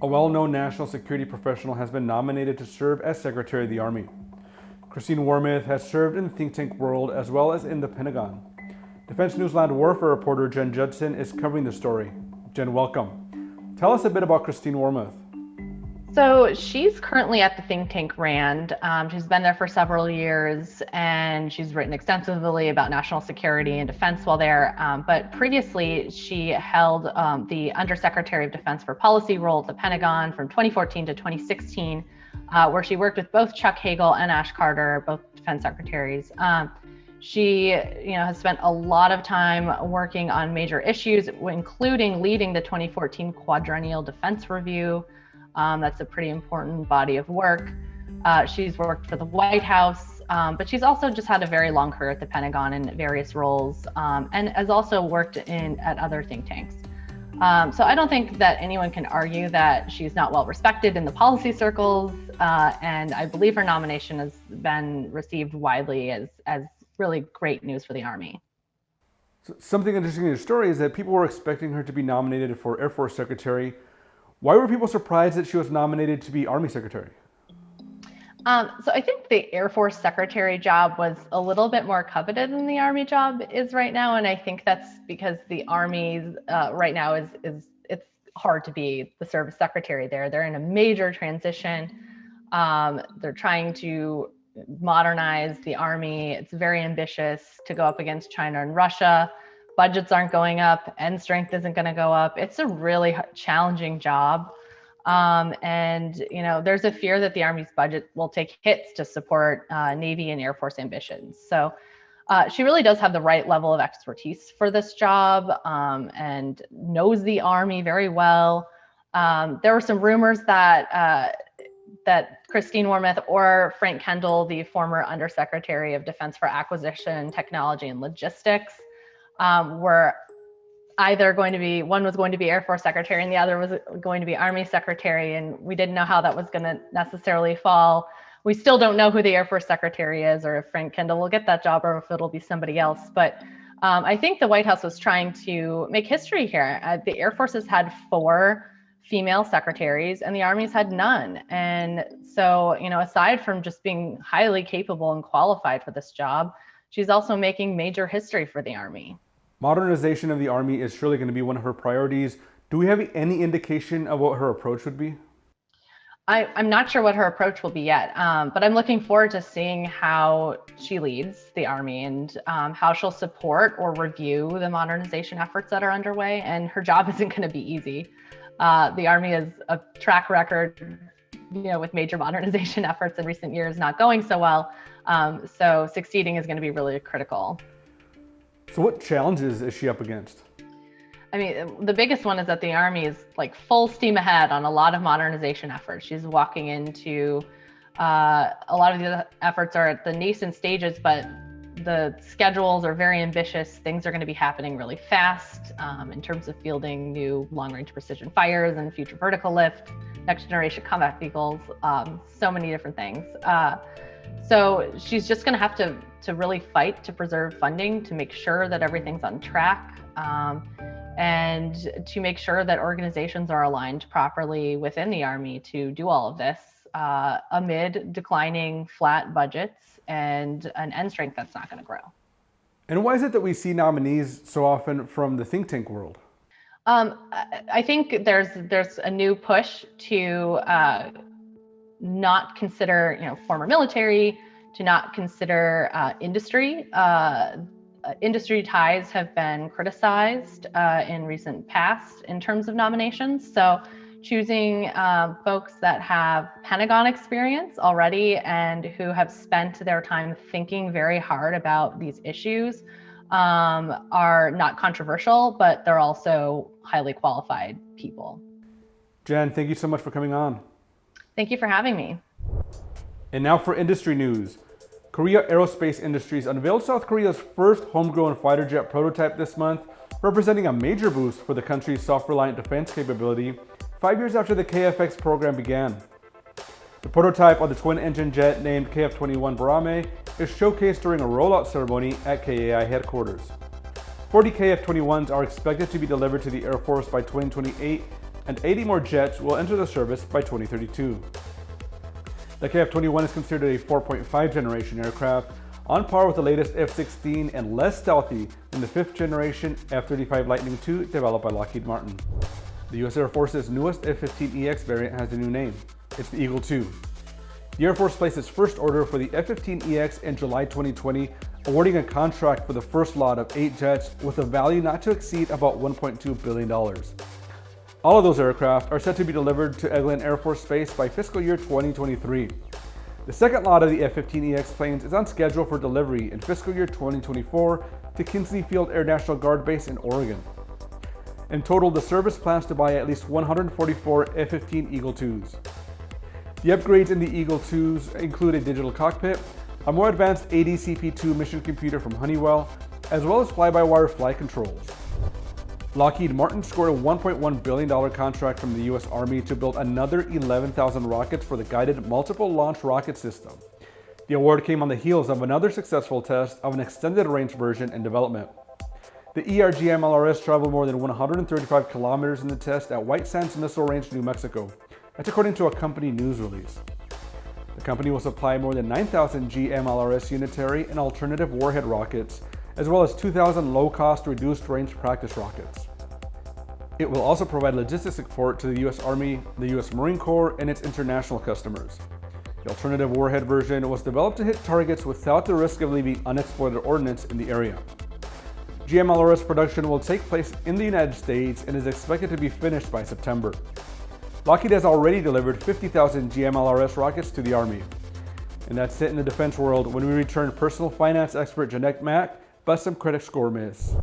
A well-known national security professional has been nominated to serve as Secretary of the Army. Christine Wormuth has served in the think tank world as well as in the Pentagon. Defense Newsland warfare reporter Jen Judson is covering the story. Jen, welcome. Tell us a bit about Christine Wormuth. So she's currently at the think tank RAND. She's been there for several years, and she's written extensively about national security and defense while there. But previously, she held the Undersecretary of Defense for Policy role at the Pentagon from 2014 to 2016, where she worked with both Chuck Hagel and Ash Carter, both defense secretaries. She, has spent a lot of time working on major issues, including leading the 2014 Quadrennial Defense Review. That's a pretty important body of work. She's worked for the White House, but she's also just had a very long career at the Pentagon in various roles, and has also worked at other think tanks. So I don't think that anyone can argue that she's not well respected in the policy circles, and I believe her nomination has been received widely as really great news for the Army. So something interesting in your story is that people were expecting her to be nominated for Air Force Secretary. Why were people surprised that she was nominated to be Army Secretary? So I think the Air Force Secretary job was a little bit more coveted than the Army job is right now, and I think that's because the Army right now is it's hard to be the service secretary there. They're in a major transition. They're trying to modernize the Army. It's very ambitious to go up against China and Russia. Budgets aren't going up, end strength isn't going to go up. It's a really challenging job. And there's a fear that the Army's budget will take hits to support Navy and Air Force ambitions. So she really does have the right level of expertise for this job, and knows the Army very well. There were some rumors that Christine Wormuth or Frank Kendall, the former Undersecretary of Defense for Acquisition, Technology, and Logistics, were either one was going to be Air Force Secretary and the other was going to be Army Secretary, and we didn't know how that was going to necessarily fall. We still don't know who the Air Force Secretary is, or if Frank Kendall will get that job, or if it'll be somebody else. But I think the White House was trying to make history here. The Air Force has had 4 female secretaries and the Army's had none. And so, aside from just being highly capable and qualified for this job, she's also making major history for the Army. Modernization of the Army is surely going to be one of her priorities. Do we have any indication of what her approach would be? I'm not sure what her approach will be yet, but I'm looking forward to seeing how she leads the Army and how she'll support or review the modernization efforts that are underway. And her job isn't going to be easy. The Army has a track record, with major modernization efforts in recent years not going so well. So succeeding is going to be really critical. So what challenges is she up against? I mean, the biggest one is that the Army is like full steam ahead on a lot of modernization efforts. She's walking into a lot of the efforts are at the nascent stages, but the schedules are very ambitious. Things are going to be happening really fast in terms of fielding new long-range precision fires and future vertical lift, next generation combat vehicles, so many different things. So she's just going to have to really fight to preserve funding, to make sure that everything's on track, and to make sure that organizations are aligned properly within the Army to do all of this amid declining flat budgets and an end strength that's not going to grow. And why is it that we see nominees so often from the think tank world? I think there's a new push to not consider, former military, to not consider industry. Industry ties have been criticized in recent past in terms of nominations. So choosing folks that have Pentagon experience already and who have spent their time thinking very hard about these issues are not controversial, but they're also highly qualified people. Jen, thank you so much for coming on. Thank you for having me. And now for industry news. Korea Aerospace Industries unveiled South Korea's first homegrown fighter jet prototype this month, representing a major boost for the country's self-reliant defense capability 5 years after the KFX program began. The prototype of the twin-engine jet named KF-21 Barame is showcased during a rollout ceremony at KAI headquarters. 40 KF-21s are expected to be delivered to the Air Force by 2028 and 80 more jets will enter the service by 2032. The KF-21 is considered a 4.5 generation aircraft, on par with the latest F-16 and less stealthy than the 5th generation F-35 Lightning II developed by Lockheed Martin. The U.S. Air Force's newest F-15EX variant has a new name. It's the Eagle II. The Air Force placed its first order for the F-15EX in July 2020, awarding a contract for the first lot of 8 jets with a value not to exceed about $1.2 billion. All of those aircraft are set to be delivered to Eglin Air Force Base by fiscal year 2023. The second lot of the F-15EX planes is on schedule for delivery in fiscal year 2024 to Kinsley Field Air National Guard Base in Oregon. In total, the service plans to buy at least 144 F-15 Eagle IIs. The upgrades in the Eagle IIs include a digital cockpit, a more advanced ADCP-2 mission computer from Honeywell, as well as fly-by-wire flight controls. Lockheed Martin scored a $1.1 billion contract from the U.S. Army to build another 11,000 rockets for the Guided Multiple Launch Rocket System. The award came on the heels of another successful test of an extended range version in development. The ERGM-LRS traveled more than 135 kilometers in the test at White Sands Missile Range, New Mexico. That's according to a company news release. The company will supply more than 9,000 GM-LRS unitary and alternative warhead rockets, as well as 2,000 low-cost reduced-range practice rockets. It will also provide logistics support to the U.S. Army, the U.S. Marine Corps, and its international customers. The alternative warhead version was developed to hit targets without the risk of leaving unexploded ordnance in the area. GM-LRS production will take place in the United States and is expected to be finished by September. Lockheed has already delivered 50,000 GM-LRS rockets to the Army. And that's it in the defense world. When we return, personal finance expert Jeanette Mack busts some credit score myths.